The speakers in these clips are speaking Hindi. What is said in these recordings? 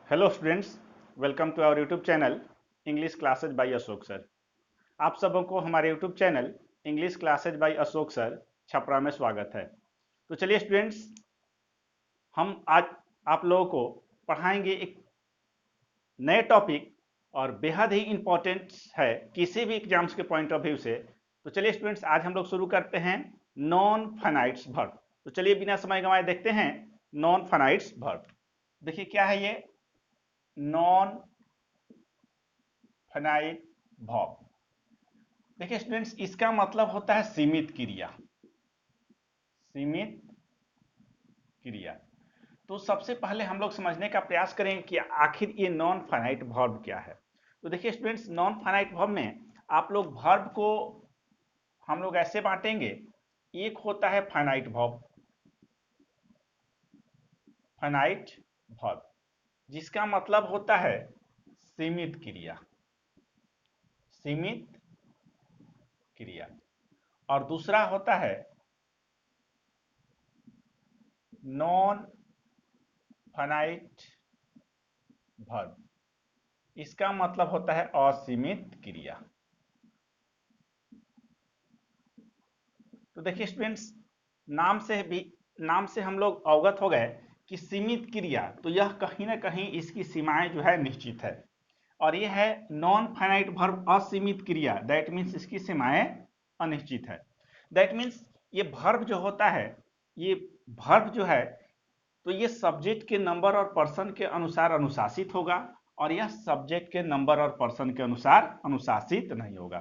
Hello students, welcome to our YouTube channel English classes by Ashok sir. आप सबों को हमारे YouTube channel English classes by Ashok sir Chhapra में स्वागत है। तो चलिए स्टूडेंट्स, हम आज आप लोगों को पढ़ाएंगे एक नए टॉपिक और बेहद ही इम्पोर्टेंट है किसी भी एग्जाम्स के पॉइंट ऑफ व्यू से। तो चलिए स्टूडेंट्स, आज हम लोग शुरू करते हैं नॉन फाइनाइट्स वर्ब। तो चलिए बिना समय गंवाए देखते हैं नॉन फाइनाइट्स वर्ब। देखिए क्या है ये नॉन फाइनाइट वर्ब। देखिए स्टूडेंट्स, इसका मतलब होता है सीमित क्रिया। सीमित क्रिया। तो सबसे पहले हम लोग समझने का प्रयास करेंगे कि आखिर ये नॉन फाइनाइट वर्ब क्या है। तो देखिए स्टूडेंट्स, नॉन फाइनाइट वर्ब में आप लोग वर्ब को हम लोग ऐसे बांटेंगे। एक होता है फाइनाइट वर्ब, फाइनाइट वर्ब जिसका मतलब होता है सीमित क्रिया। सीमित क्रिया। और दूसरा होता है नॉन फाइनाइट वर्ब, इसका मतलब होता है असीमित क्रिया। तो देखिए स्टूडेंट्स, नाम से हम लोग अवगत हो गए कि सीमित क्रिया, तो यह कहीं ना कहीं इसकी सीमाएं जो है निश्चित है। और ये है नॉन फाइनाइट वर्ब असीमित क्रिया, दैट मीन्स इसकी सीमाएं अनिश्चित है। दैट मीन्स ये वर्ब जो होता है, ये वर्ब जो है, तो ये सब्जेक्ट के नंबर और पर्सन के अनुसार अनुशासित होगा और यह सब्जेक्ट के नंबर और पर्सन के अनुसार अनुशासित नहीं होगा।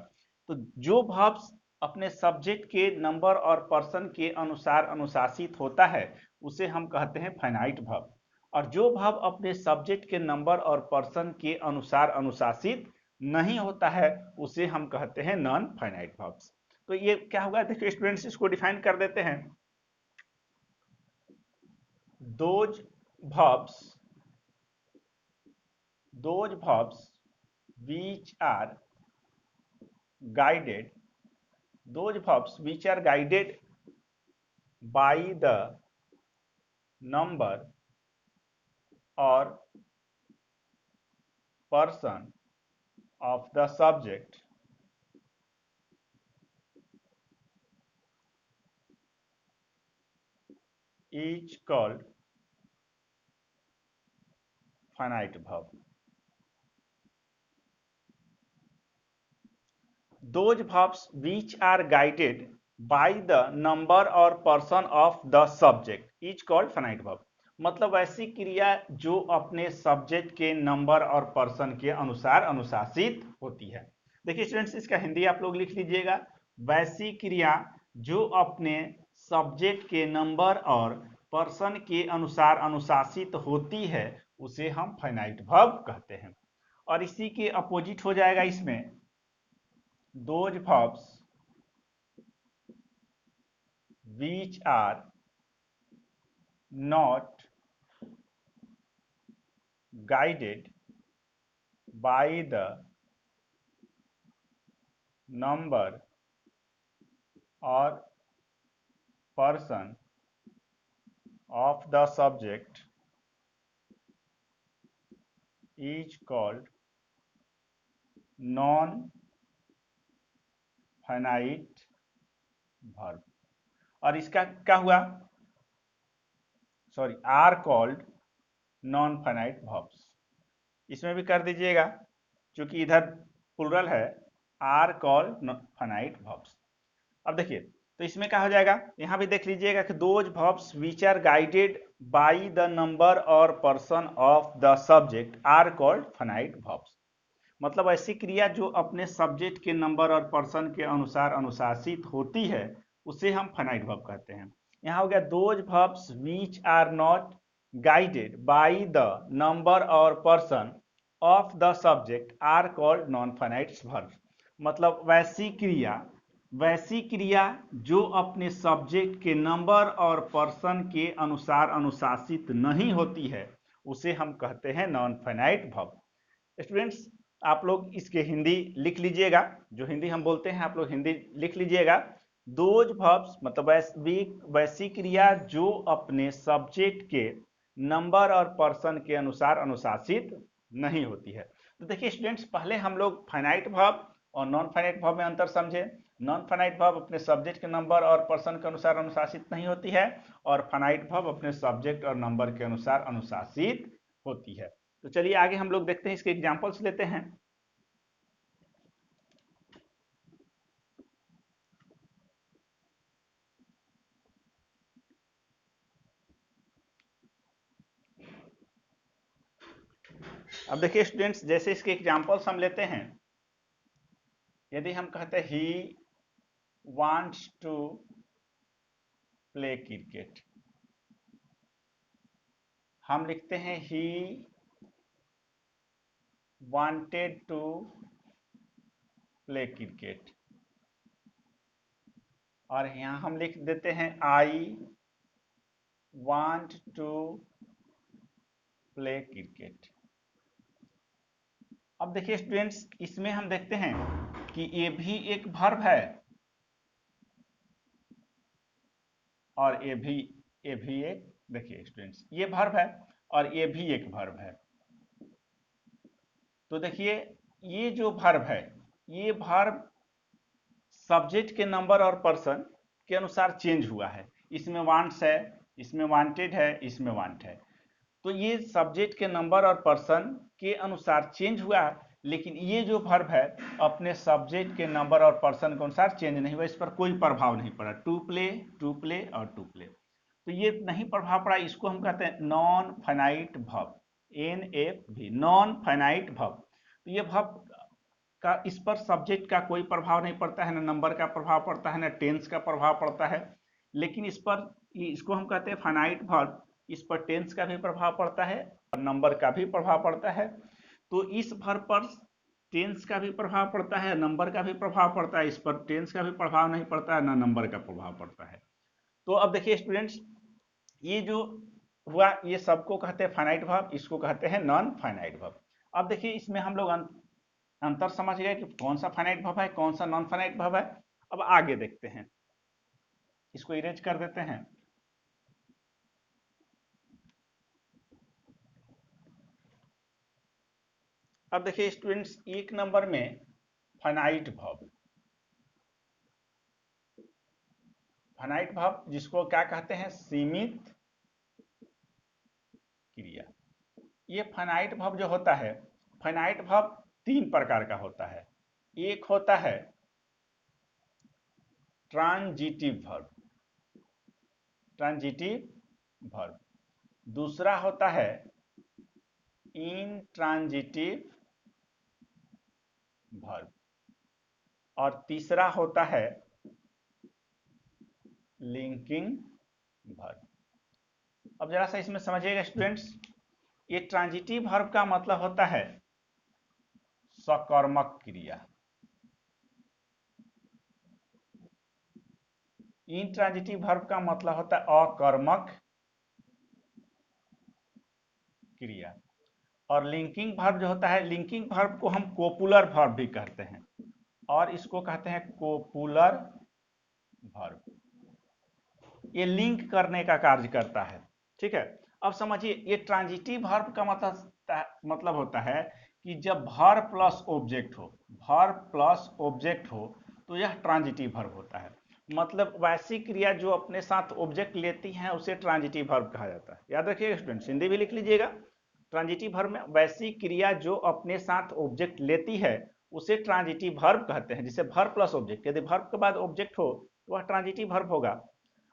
तो जो वर्ब्स अपने सब्जेक्ट के नंबर और पर्सन के अनुसार अनुशासित होता है उसे हम कहते हैं फाइनाइट वर्ब। और जो वर्ब अपने सब्जेक्ट के नंबर और पर्सन के अनुसार अनुशासित नहीं होता है उसे हम कहते हैं नॉन फाइनाइट वर्ब्स। तो ये क्या होगा, देखिए स्टूडेंट्स, इसको डिफाइन कर देते हैं। those verbs which are guided by the number or person of the subject is called finite verb. Those verbs which are guided by the number or person of the subject is called finite verb. मतलब ऐसी क्रिया जो अपने सब्जेक्ट के नंबर और पर्सन के अनुसार अनुशासित होती है। देखिए स्टूडेंट्स, इसका हिंदी आप लोग लिख लीजिएगा। वैसी क्रिया जो अपने सब्जेक्ट के नंबर और पर्सन के अनुसार अनुशासित होती है उसे हम फाइनाइट वर्ब कहते हैं। और इसी के अपोजिट हो जाएगा इसमें those verbs which are not guided by the number or person of the subject is called non finite verb. और इसका क्या हुआ, sorry, are called non finite verbs. इसमें भी कर दीजिएगा, क्योंकि इधर प्लूरल है, आर कॉल्ड फाइनाइट वर्ब्स। अब देखिए, तो इसमें क्या हो जाएगा, यहां भी देख लीजिएगा कि those verbs which are guided by the number और person of the subject are called finite verbs. मतलब ऐसी क्रिया जो अपने सब्जेक्ट के नंबर और पर्सन के अनुसार अनुशासित होती है उसे हम फाइनाइट वर्ब कहते हैं। यहाँ हो गया those verbs which are not guided by the number और person of the subject are called non finite verb. मतलब वैसी क्रिया जो अपने सब्जेक्ट के नंबर और पर्सन के अनुसार अनुशासित नहीं होती है उसे हम कहते हैं नॉन फाइनाइट वर्ब। स्टूडेंट्स, आप लोग इसके हिंदी लिख लीजिएगा, जो हिंदी हम बोलते हैं आप लोग हिंदी लिख लीजिएगा। दोज वर्ब्स मतलब वैसी क्रिया जो अपने सब्जेक्ट के नंबर और पर्सन के अनुसार अनुशासित नहीं होती है। तो देखिए स्टूडेंट्स, पहले हम लोग फाइनाइट वर्ब और नॉन फाइनाइट वर्ब में अंतर समझे। नॉन फाइनाइट वर्ब अपने सब्जेक्ट के नंबर और पर्सन के अनुसार अनुशासित नहीं होती है, और फाइनाइट वर्ब अपने सब्जेक्ट और नंबर के अनुसार अनुशासित होती है। तो चलिए आगे हम लोग देखते हैं, इसके एग्जाम्पल्स लेते हैं। अब देखिए स्टूडेंट्स, जैसे इसके एग्जाम्पल्स हम लेते हैं, यदि हम कहते हैं he wants to play cricket, हम लिखते हैं he wanted to play cricket, और यहां हम लिख देते हैं I want to play cricket. अब देखिए स्टूडेंट्स, इसमें हम देखते हैं कि ये भी एक वर्ब है और ये भी एक, देखिए स्टूडेंट्स, ये वर्ब है और ये भी एक वर्ब है। तो देखिए ये जो वर्ब है, ये वर्ब सब्जेक्ट के नंबर और पर्सन के अनुसार चेंज हुआ है। इसमें वांट्स है, इसमें वांटेड है, इसमें वांट है। तो ये सब्जेक्ट के नंबर और पर्सन के अनुसार चेंज हुआ है, लेकिन ये जो वर्ब है अपने सब्जेक्ट के नंबर और पर्सन के अनुसार चेंज नहीं हुआ, इस पर कोई प्रभाव नहीं पड़ा। टू प्ले और टू प्ले, तो ये नहीं प्रभाव पड़ा। इसको हम कहते हैं non finite verb, NFV, non finite verb. तो ये वर्ब का इस पर सब्जेक्ट का कोई प्रभाव नहीं पड़ता है, ना नंबर का प्रभाव पड़ता है, ना टेंस का प्रभाव पड़ता है। लेकिन इस पर, इसको हम कहते हैं फाइनाइट वर्ब, इस पर टेंस का भी प्रभाव पड़ता है और नंबर का भी प्रभाव पड़ता है। तो इस वर्ब पर टेंस का भी प्रभाव पड़ता है, नंबर का भी प्रभाव पड़ता है। इस पर टेंस का भी प्रभाव नहीं पड़ता है, ना नंबर का प्रभाव पड़ता है। तो अब देखिए स्टूडेंट्स, ये जो हुआ ये सबको कहते हैं फाइनाइट वर्ब, इसको कहते हैं नॉन फाइनाइट वर्ब। अब देखिए इसमें हम लोग अंतर समझ गए कि कौन सा फाइनाइट वर्ब है, कौन सा नॉन फाइनाइट वर्ब है। अब आगे देखते हैं, इसको इरेज कर देते हैं। अब देखिए स्टूडेंट्स, एक नंबर में फाइनाइट वर्ब, फाइनाइट वर्ब जिसको क्या कहते हैं, सीमित क्रिया। ये फाइनाइट वर्ब जो होता है, फाइनाइट वर्ब तीन प्रकार का होता है। एक होता है ट्रांजिटिव वर्ब, ट्रांजिटिव वर्ब। दूसरा होता है इंट्रांजिटिव वर्ब, और तीसरा होता है लिंकिंग वर्ब। अब जरा सा इसमें समझिएगा स्टूडेंट्स, ये ट्रांजिटिव वर्ब का मतलब होता है सकर्मक क्रिया, इंट्रांजिटिव वर्ब का मतलब होता है अकर्मक क्रिया, और लिंकिंग वर्ब जो होता है, लिंकिंग वर्ब को हम कोपुलर वर्ब भी कहते हैं, और इसको कहते हैं कोपुलर वर्ब। ये लिंक करने का कार्य करता है, ठीक है। अब समझिए, ये ट्रांजिटिव वर्ब का मतलब होता है कि जब वर्ब प्लस ऑब्जेक्ट हो, वर्ब प्लस ऑब्जेक्ट हो, तो यह ट्रांजिटिव वर्ब होता है। मतलब वैसी क्रिया जो अपने साथ ऑब्जेक्ट लेती है उसे ट्रांजिटिव वर्ब कहा जाता है। याद रखिएगा स्टूडेंट्स, हिंदी भी लिख लीजिएगा। ट्रांजिटिव वर्ब में वैसी क्रिया जो अपने साथ ऑब्जेक्ट लेती है उसे ट्रांजिटिव वर्ब कहते हैं। जैसे वर्ब प्लस ऑब्जेक्ट, यदि वर्ब के बाद ऑब्जेक्ट हो तो वह ट्रांजिटिव वर्ब होगा।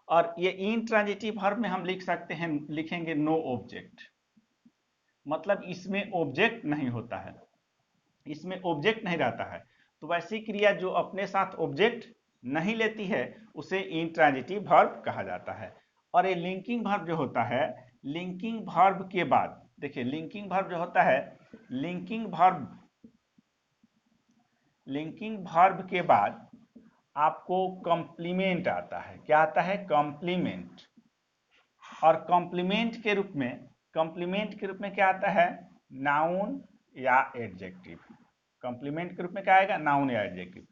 और ये इंट्रांजिटिव वर्ब में हम लिख सकते हैं, लिखेंगे नो ऑब्जेक्ट, मतलब इसमें ऑब्जेक्ट नहीं होता है, इसमें ऑब्जेक्ट नहीं रहता है। तो वैसी क्रिया जो अपने साथ ऑब्जेक्ट नहीं लेती है उसे इंट्रांजिटिव वर्ब कहा जाता है। और ये लिंकिंग वर्ब जो होता है, लिंकिंग वर्ब के बाद, देखिए लिंकिंग वर्ब जो होता है, लिंकिंग वर्ब के बाद आपको कॉम्प्लीमेंट आता है। क्या आता है? कॉम्प्लीमेंट। और कॉम्प्लीमेंट के रूप में क्या आता है? नाउन या एडजेक्टिव। कॉम्प्लीमेंट के रूप में क्या आएगा? नाउन या एडजेक्टिव।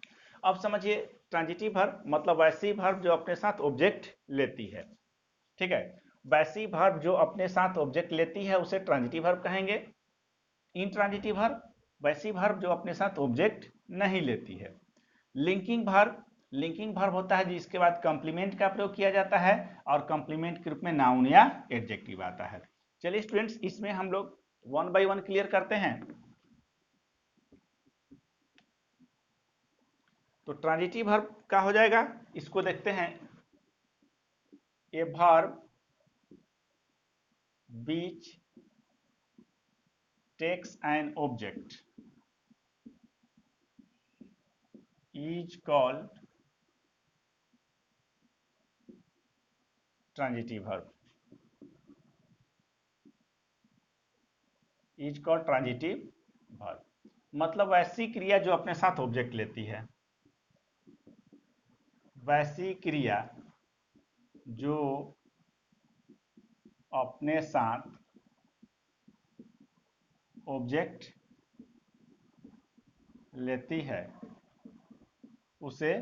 अब समझिए, ट्रांजिटिव वर्ब मतलब वैसी वर्ब जो अपने साथ ऑब्जेक्ट लेती है, ठीक है। वैसी वर्ब जो अपने साथ ऑब्जेक्ट लेती है उसे ट्रांजिटिव वर्ब कहेंगे। इंट्रांजिटिव वर्ब वैसी वर्ब जो अपने साथ ऑब्जेक्ट नहीं लेती है। लिंकिंग वर्ब होता है जिसके बाद कंप्लीमेंट का प्रयोग किया जाता है और कंप्लीमेंट के रूप में नाउन या एडजेक्टिव आता है। चलिए स्टूडेंट्स, इसमें हम लोग वन बाय वन क्लियर करते हैं। तो ट्रांजिटिव वर्ब का हो जाएगा, इसको देखते हैं। A verb which takes an object is called transitive verb, is called transitive verb। मतलब वैसी क्रिया जो अपने साथ ऑब्जेक्ट लेती है, वैसी क्रिया जो अपने साथ ऑब्जेक्ट लेती है उसे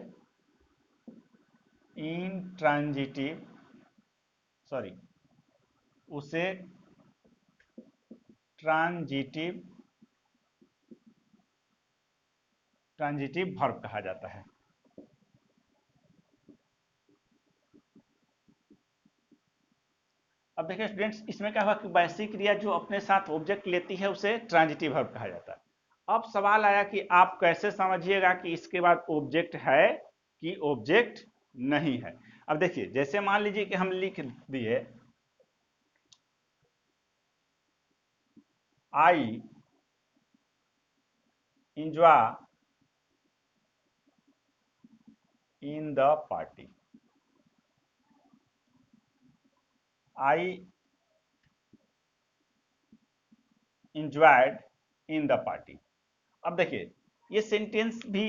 उसे ट्रांजिटिव वर्ब कहा जाता है। अब देखिए स्टूडेंट्स, इसमें क्या हुआ कि वैसी क्रिया जो अपने साथ ऑब्जेक्ट लेती है उसे ट्रांजिटिव वर्ब कहा जाता है। अब सवाल आया कि आप कैसे समझिएगा कि इसके बाद ऑब्जेक्ट है कि ऑब्जेक्ट नहीं है। अब देखिए, जैसे मान लीजिए कि हम लिख दिए I enjoy in the party. I enjoyed in the party. अब देखिए ये सेंटेंस भी,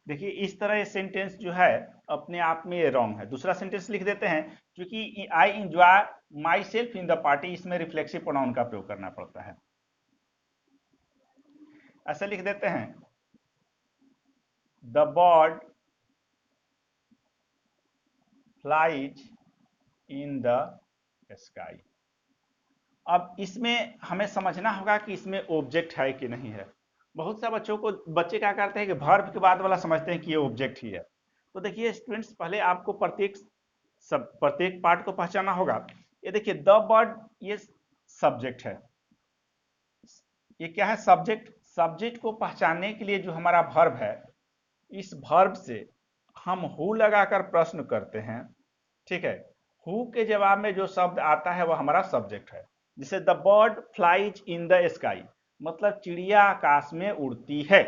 देखिए इस तरह ये सेंटेंस जो है अपने आप में ये रॉन्ग है। दूसरा सेंटेंस लिख देते हैं, क्योंकि I enjoy my self in the party, इसमें रिफ्लेक्सिव प्रोनाउन का प्रयोग करना पड़ता है। ऐसे लिख देते हैं, the bird flies in the sky. अब इसमें हमें समझना होगा कि इसमें ऑब्जेक्ट है कि नहीं है। बहुत से बच्चे क्या करते हैं कि वर्ब के बाद वाला समझते हैं कि ये ऑब्जेक्ट ही है। तो देखिए स्टूडेंट्स, पहले आपको प्रत्येक पार्ट को पहचानना होगा। ये देखिए द बर्ड, ये सब्जेक्ट है। ये क्या है? सब्जेक्ट। सब्जेक्ट को पहचानने के लिए जो हमारा वर्ब है, इस वर्ब से हम हु लगाकर प्रश्न करते हैं। ठीक है, हु के जवाब में जो शब्द आता है वह हमारा सब्जेक्ट है। जैसे the bird flies in the sky, मतलब चिड़िया आकाश में उड़ती है।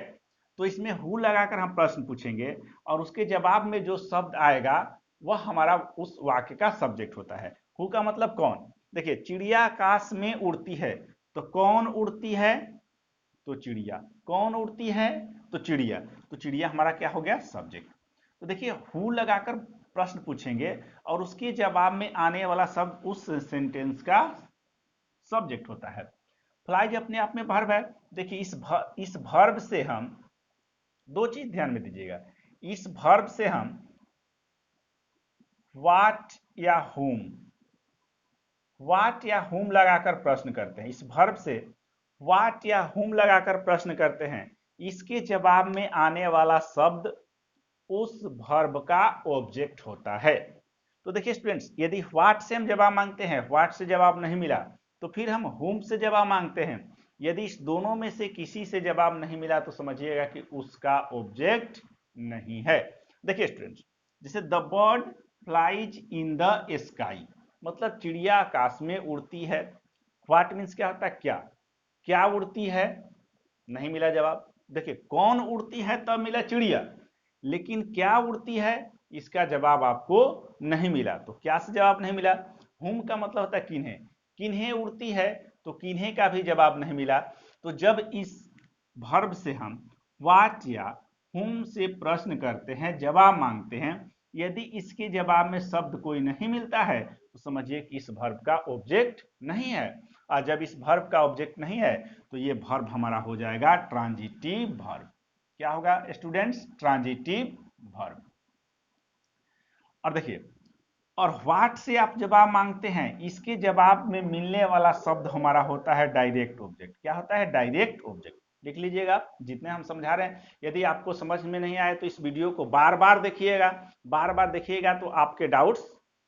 तो इसमें हु लगाकर हम प्रश्न पूछेंगे और उसके जवाब में जो शब्द आएगा वह हमारा उस वाक्य का सब्जेक्ट होता है। हु का मतलब कौन। देखिए चिड़िया आकाश में उड़ती है, तो कौन उड़ती है? तो चिड़िया। कौन उड़ती है? तो चिड़िया। तो चिड़िया हमारा क्या हो गया? सब्जेक्ट। तो देखिए हु लगाकर प्रश्न पूछेंगे और उसके जवाब में आने वाला शब्द उस सेंटेंस का सब्जेक्ट होता है। फ्लाइज अपने आप में वर्ब है। देखिए इस वर्ब से हम दो चीज ध्यान में दीजिएगा। इस वर्ब से हम व्हाट या हुम लगाकर प्रश्न करते हैं। इस वर्ब से व्हाट या हुम लगाकर प्रश्न करते हैं, इसके जवाब में आने वाला शब्द उस वर्ब का ऑब्जेक्ट होता है। तो देखिए स्टूडेंट्स, यदि व्हाट से हम जवाब मांगते हैं, व्हाट से जवाब नहीं मिला तो फिर हम हुम से जवाब मांगते हैं। यदि इस दोनों में से किसी से जवाब नहीं मिला तो समझिएगा कि उसका ऑब्जेक्ट नहीं है। देखिए स्टूडेंट्स, जैसे the bird flies in the sky, मतलब चिड़िया आकाश में उड़ती है। व्हाट मीन्स क्या होता है? क्या। क्या उड़ती है? नहीं मिला जवाब। देखिए कौन उड़ती है तब मिला चिड़िया, लेकिन क्या उड़ती है इसका जवाब आपको नहीं मिला। तो क्या से जवाब नहीं मिला? हुम का मतलब होता है किन्हें। किन्हें उड़ती है, तो किन्हें का भी जवाब नहीं मिला। तो जब इस वर्ब से हम व्हाट या हुम से प्रश्न करते हैं, जवाब मांगते हैं, यदि इसके जवाब में शब्द कोई नहीं मिलता है तो समझिए कि इस वर्ब का ऑब्जेक्ट नहीं है। और जब इस वर्ब का ऑब्जेक्ट नहीं है तो ये वर्ब हमारा हो जाएगा ट्रांजिटिव वर्ब। क्या होगा स्टूडेंट्स? Transitive verb. और देखिए और व्हाट से आप जवाब मांगते हैं, इसके जवाब में मिलने वाला शब्द हमारा होता है डायरेक्ट ऑब्जेक्ट। क्या होता है? Direct object. लिख लीजिएगा जितने हम समझा रहे हैं। यदि आपको समझ में नहीं आए तो इस वीडियो को बार बार देखिएगा, बार बार देखिएगा तो आपके डाउट्स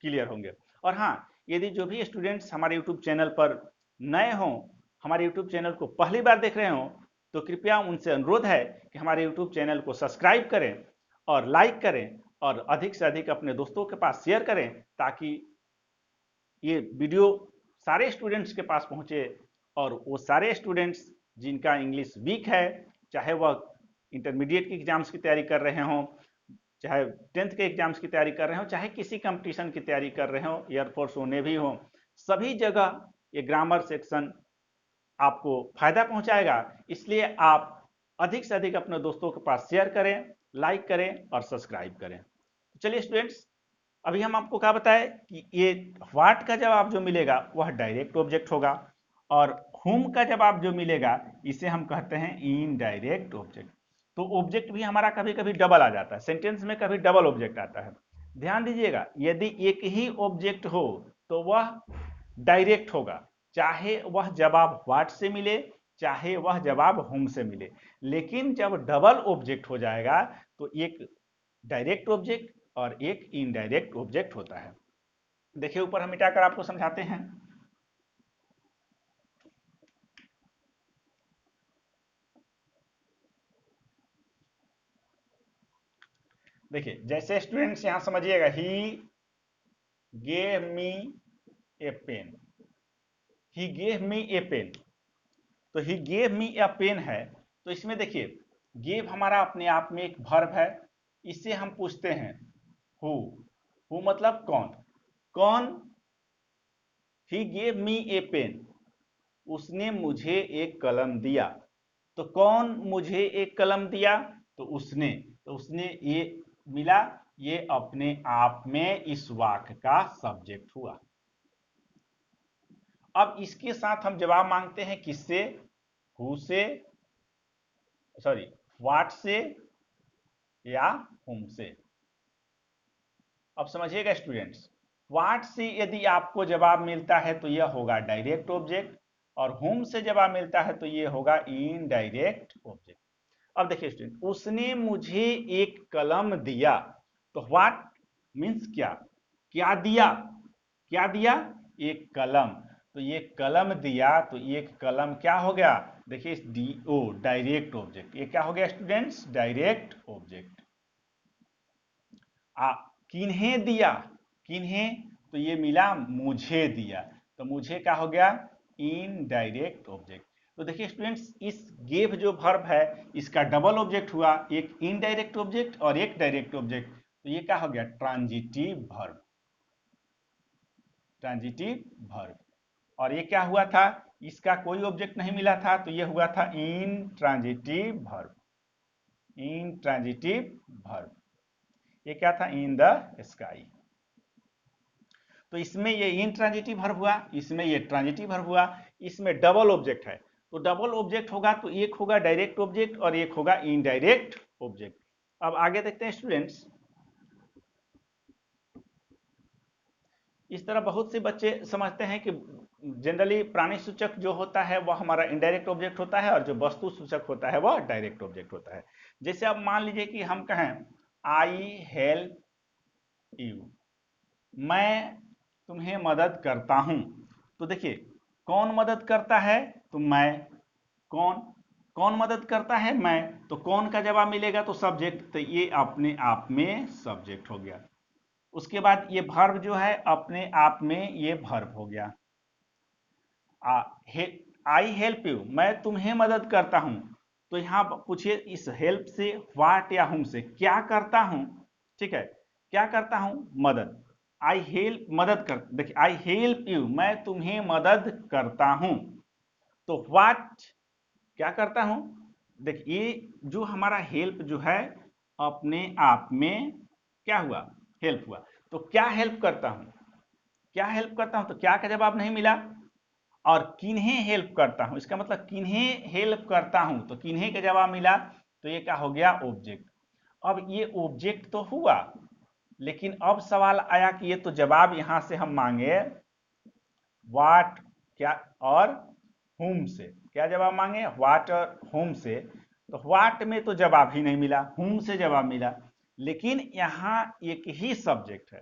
क्लियर होंगे। और हाँ, यदि जो भी स्टूडेंट्स हमारे यूट्यूब चैनल पर नए हों, हमारे यूट्यूब चैनल को पहली बार देख रहे हों, तो कृपया उनसे अनुरोध है कि हमारे यूट्यूब चैनल को सब्सक्राइब करें और लाइक करें और अधिक से अधिक अपने दोस्तों के पास शेयर करें, ताकि ये वीडियो सारे स्टूडेंट्स के पास पहुंचे और वो सारे स्टूडेंट्स जिनका इंग्लिश वीक है, चाहे वह इंटरमीडिएट की एग्जाम्स की तैयारी कर रहे हों, चाहे 10th के एग्जाम्स की तैयारी कर रहे हो, चाहे किसी कंपटीशन की तैयारी कर रहे हो, एयरफोर्स हो, नेवी हो, सभी जगह ये ग्रामर सेक्शन आपको फायदा पहुंचाएगा। इसलिए आप अधिक से अधिक अपने दोस्तों के पास शेयर करें, लाइक करें और सब्सक्राइब करें। चलिए स्टूडेंट्स, अभी हम आपको क्या बताएं कि ये व्हाट का जवाब जो मिलेगा वह डायरेक्ट ऑब्जेक्ट होगा, और हुम का जवाब जो मिलेगा इसे हम कहते हैं इनडायरेक्ट ऑब्जेक्ट। तो ऑब्जेक्ट भी हमारा कभी कभी डबल आ जाता है, सेंटेंस में कभी डबल ऑब्जेक्ट आता है। ध्यान दीजिएगा, यदि एक ही ऑब्जेक्ट हो तो वह डायरेक्ट होगा, चाहे वह जवाब व्हाट से मिले, चाहे वह जवाब हुम से मिले। लेकिन जब डबल ऑब्जेक्ट हो जाएगा तो एक डायरेक्ट ऑब्जेक्ट और एक इनडायरेक्ट ऑब्जेक्ट होता है। देखिए ऊपर हम मिटाकर आपको समझाते हैं। देखिए जैसे स्टूडेंट्स यहां समझिएगा, he gave me a pen, he gave me a pen, तो he gave me a pen है। तो इसमें देखिए गेव हमारा अपने आप में एक वर्ब है, इससे हम पूछते हैं हु, हु मतलब कौन, कौन, ही गेव मी ए पेन, उसने मुझे एक कलम दिया। तो कौन मुझे एक कलम दिया? तो उसने, तो उसने ये मिला, ये अपने आप में इस वाक्य का सब्जेक्ट हुआ। अब इसके साथ हम जवाब मांगते हैं किससे? हु से, सॉरी व्हाट से या हुम से। अब समझिएगा स्टूडेंट्स, व्हाट से यदि आपको जवाब मिलता है तो यह होगा डायरेक्ट ऑब्जेक्ट, और हुम से जवाब मिलता है तो यह होगा इनडायरेक्ट ऑब्जेक्ट। अब देखिए स्टूडेंट, उसने मुझे एक कलम दिया, तो व्हाट मीन्स क्या, क्या दिया, क्या दिया? एक कलम। तो ये कलम दिया, तो ये कलम क्या हो गया? देखिए डी ओ डायरेक्ट ऑब्जेक्ट, ये क्या हो गया स्टूडेंट्स? Direct object. किन्हें दिया, किन्हें, तो ये मिला मुझे दिया, तो मुझे क्या हो गया? Indirect object. तो देखिए स्टूडेंट्स, इस गेव जो वर्ब है इसका डबल ऑब्जेक्ट हुआ, एक इनडायरेक्ट ऑब्जेक्ट और एक डायरेक्ट ऑब्जेक्ट। तो ये क्या हो गया? Transitive verb, transitive verb. और ये क्या हुआ था? इसका कोई ऑब्जेक्ट नहीं मिला था, तो ये हुआ था इन ट्रांजिटिव वर्ब, इन ट्रांजिटिव वर्ब। ये क्या था? In the sky. तो इसमें ये इनट्रांजिटिव वर्ब हुआ, इसमें ये ट्रांजिटिव वर्ब हुआ, इसमें डबल ऑब्जेक्ट है। तो डबल ऑब्जेक्ट होगा तो एक होगा डायरेक्ट ऑब्जेक्ट और एक होगा इनडायरेक्ट ऑब्जेक्ट। अब आगे देखते हैं स्टूडेंट्स, इस तरह बहुत से बच्चे समझते हैं कि जनरली प्राणी सूचक जो होता है वह हमारा इनडायरेक्ट ऑब्जेक्ट होता है और जो वस्तु सूचक होता है वह डायरेक्ट ऑब्जेक्ट होता है। जैसे अब मान लीजिए कि हम कहें आई हेल्प यू, मैं तुम्हें मदद करता हूं। तो देखिए कौन मदद करता है? तो मैं। कौन, कौन मदद करता है? मैं। तो कौन का जवाब मिलेगा? तो सब्जेक्ट, तो ये अपने आप में सब्जेक्ट हो गया। उसके बाद ये वर्ब जो है अपने आप में ये वर्ब हो गया। आई हेल्प यू, मैं तुम्हें मदद करता हूं। तो यहां पूछिए इस हेल्प से व्हाट या हुम से, क्या करता हूं? ठीक है, क्या करता हूं? मदद। आई हेल्प, मदद कर, देखिए आई हेल्प यू, मैं तुम्हें मदद करता हूं। तो व्हाट, क्या करता हूं? देखिए जो हमारा हेल्प जो है अपने आप में क्या हुआ? हेल्प हुआ। तो क्या हेल्प करता हूं, क्या हेल्प करता हूं? तो क्या का जवाब नहीं मिला। और किन्हें हेल्प करता हूं, इसका मतलब किन्हें हेल्प करता हूं, तो किन्हें का जवाब मिला, तो ये क्या हो गया? ऑब्जेक्ट। अब ये ऑब्जेक्ट तो हुआ, लेकिन अब सवाल आया कि ये तो जवाब यहां से हम मांगे व्हाट क्या और हुम से, क्या जवाब मांगे व्हाट और हुम से, तो व्हाट में तो जवाब ही नहीं मिला, हुम से जवाब मिला। लेकिन यहाँ एक ही सब्जेक्ट है,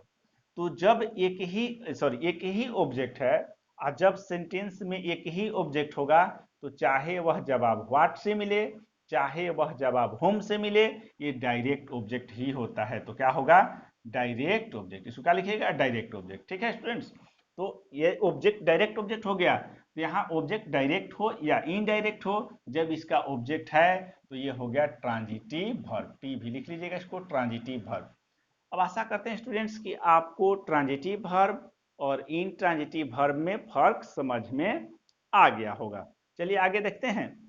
तो जब एक ही ऑब्जेक्ट है और जब सेंटेंस में एक ही ऑब्जेक्ट होगा तो चाहे वह जवाब व्हाट से मिले चाहे वह जवाब होम से मिले, ये डायरेक्ट ऑब्जेक्ट ही होता है। तो क्या होगा डायरेक्ट ऑब्जेक्ट, इसको क्या लिखिएगा डायरेक्ट ऑब्जेक्ट। ठीक है स्टूडेंट्स, तो ये ऑब्जेक्ट डायरेक्ट ऑब्जेक्ट हो गया। तो यहाँ ऑब्जेक्ट डायरेक्ट हो या इनडायरेक्ट हो, जब इसका ऑब्जेक्ट है तो ये हो गया ट्रांजिटिव वर्ब, टी भी लिख लीजिएगा इसको ट्रांजिटिव वर्ब। अब आशा करते हैं स्टूडेंट्स कि आपको ट्रांजिटिव वर्ब और इनट्रांजिटिव वर्ब में फर्क समझ में आ गया होगा। चलिए आगे देखते हैं।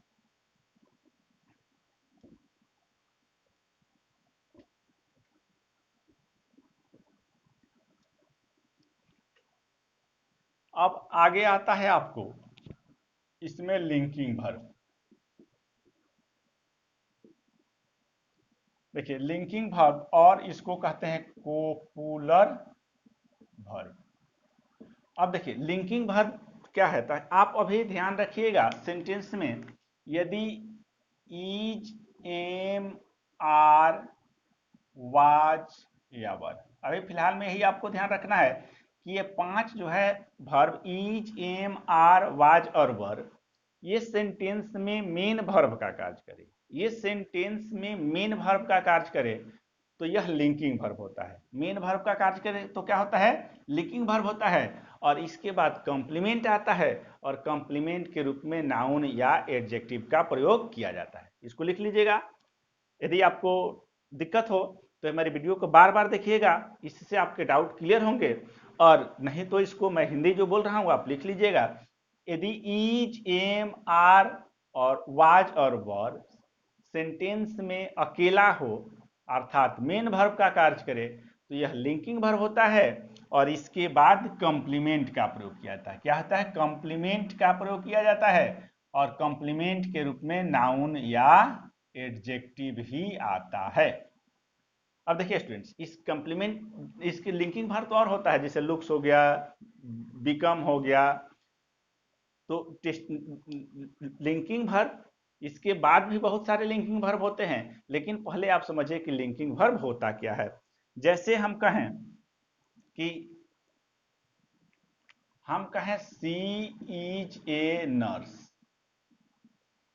अब आगे आता है आपको इसमें लिंकिंग वर्ब। देखिए लिंकिंग वर्ब और इसको कहते हैं कोपुलर वर्ब। अब देखिए लिंकिंग वर्ब क्या है, आप अभी ध्यान रखिएगा सेंटेंस में यदि इज, एम, आर, वाज या वर, अभी फिलहाल में ही आपको ध्यान रखना है कि ये 5 जो है verb is, am, are, was और वर, ये सेंटेंस में मेन वर्ब का कार्य करे, ये सेंटेंस में मेन वर्ब का कार्य करे तो यह लिंकिंग वर्ब होता है। मेन वर्ब का कार्य करे तो क्या होता है लिंकिंग वर्ब होता है। और इसके बाद कॉम्प्लीमेंट आता है और कॉम्प्लीमेंट के रूप में नाउन या एडजेक्टिव का प्रयोग किया जाता है। इसको लिख लीजिएगा। यदि आपको दिक्कत हो तो हमारी वीडियो को बार बार देखिएगा, इससे आपके डाउट क्लियर होंगे। और नहीं तो इसको मैं हिंदी जो बोल रहा हूँ आप लिख लीजिएगा। यदि इज, एम, आर और वाज और वर सेंटेंस में अकेला हो अर्थात मेन वर्ब का कार्य करे तो यह लिंकिंग वर्ब होता है। और इसके बाद कॉम्प्लीमेंट का प्रयोग किया जाता है। क्या होता है कॉम्प्लीमेंट का प्रयोग किया जाता है और कॉम्प्लीमेंट के रूप में नाउन या एडजेक्टिव ही आता है। अब देखिए स्टूडेंट्स इस कॉम्प्लीमेंट इसकी लिंकिंग वर्ब तो और होता है, जैसे लुक्स हो गया, बिकम हो गया, तो लिंकिंग वर्ब इसके बाद भी बहुत सारे लिंकिंग वर्ब होते हैं। लेकिन पहले आप समझिए कि लिंकिंग वर्ब होता क्या है। जैसे हम कहें सी इज ए नर्स,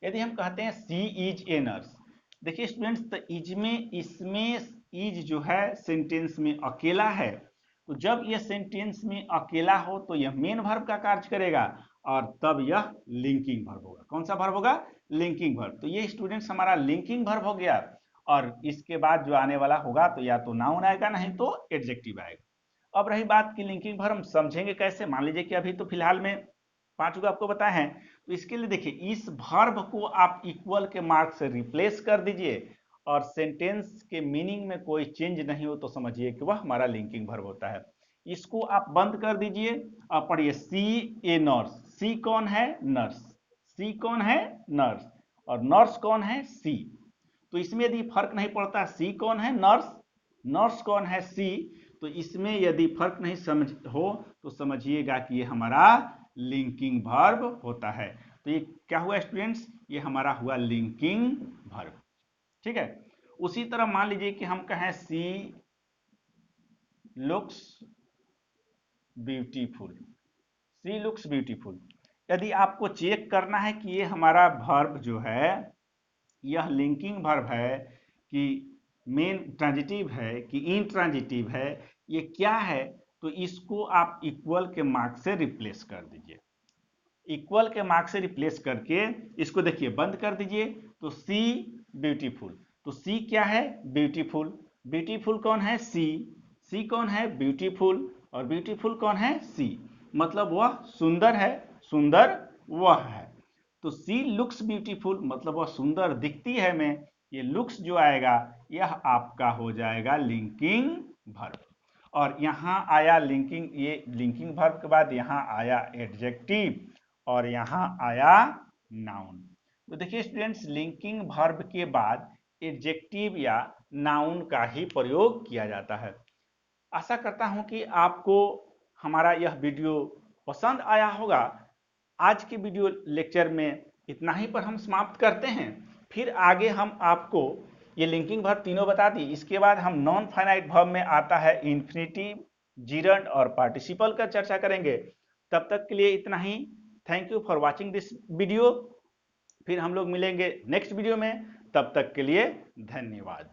यदि हम कहते हैं सी इज ए नर्स, देखिए स्टूडेंट्स तो इज में इसमें इज जो है सेंटेंस में अकेला है, तो जब यह सेंटेंस में अकेला हो तो यह मेन वर्ब का कार्य करेगा और तब यह लिंकिंग वर्ब होगा। कौन सा वर्ब होगा लिंकिंग वर्ब। तो ये स्टूडेंट्स हमारा लिंकिंग वर्ब हो गया। और इसके बाद जो आने वाला होगा तो या तो नाउन आएगा नहीं तो एडजेक्टिव आएगा। अब रही बात की लिंकिंग वर्ब हम समझेंगे कैसे। मान लीजिए कि अभी तो फिलहाल में 5 को आपको बताए हैं, तो इसके लिए देखिए इस वर्ब को आप इक्वल के मार्क से रिप्लेस कर दीजिए और सेंटेंस के मीनिंग में कोई चेंज नहीं हो तो समझिए कि वह हमारा लिंकिंग वर्ब होता है। इसको आप बंद कर दीजिए और पढ़िए सी ए नर्स। सी कौन है नर्स, सी कौन है नर्स और नर्स कौन है सी। तो इसमें यदि फर्क नहीं पड़ता सी कौन है नर्स, नर्स कौन है सी, तो इसमें यदि फर्क नहीं समझ हो तो समझिएगा कि ये हमारा लिंकिंग वर्ब होता है। तो ये क्या हुआ स्टूडेंट्स, ये हमारा हुआ लिंकिंग वर्ब। ठीक है। उसी तरह मान लीजिए कि हम कहें सी लुक्स ब्यूटीफुल, सी लुक्स ब्यूटीफुल, यदि आपको चेक करना है कि ये हमारा वर्ब जो है यह लिंकिंग वर्ब है कि मेन ट्रांजिटिव है कि इनट्रांजिटिव है, ये क्या है, तो इसको आप इक्वल के मार्क से रिप्लेस कर दीजिए। इक्वल के मार्क से रिप्लेस करके इसको देखिए बंद कर दीजिए। तो सी ब्यूटीफुल, तो सी क्या है ब्यूटीफुल, ब्यूटीफुल कौन है सी, सी कौन है ब्यूटीफुल और ब्यूटीफुल कौन है सी, मतलब वह सुंदर है, सुंदर वह है। तो सी लुक्स ब्यूटीफुल मतलब वह सुंदर दिखती है मैं, ये लुक्स जो आएगा यह आपका हो जाएगा लिंकिंग वर्ब। और यहाँ आया लिंकिंग, ये लिंकिंग वर्ब के बाद यहाँ आया एडजेक्टिव और यहाँ आया नाउन। तो देखिए स्टूडेंट्स लिंकिंग वर्ब के बाद एडजेक्टिव या नाउन का ही प्रयोग किया जाता है। आशा करता हूं कि आपको हमारा यह वीडियो पसंद आया होगा। आज के वीडियो लेक्चर में इतना ही पर हम समाप्त करते हैं। फिर आगे हम आपको ये लिंकिंग वर्ब तीनों बता दी। इसके बाद हम नॉन फाइनाइट वर्ब में आता है इन्फिनेटिव, जिरंड और पार्टिसिपल का चर्चा करेंगे। तब तक के लिए इतना ही। Thank you for watching this video. फिर हम लोग मिलेंगे नेक्स्ट वीडियो में। तब तक के लिए धन्यवाद।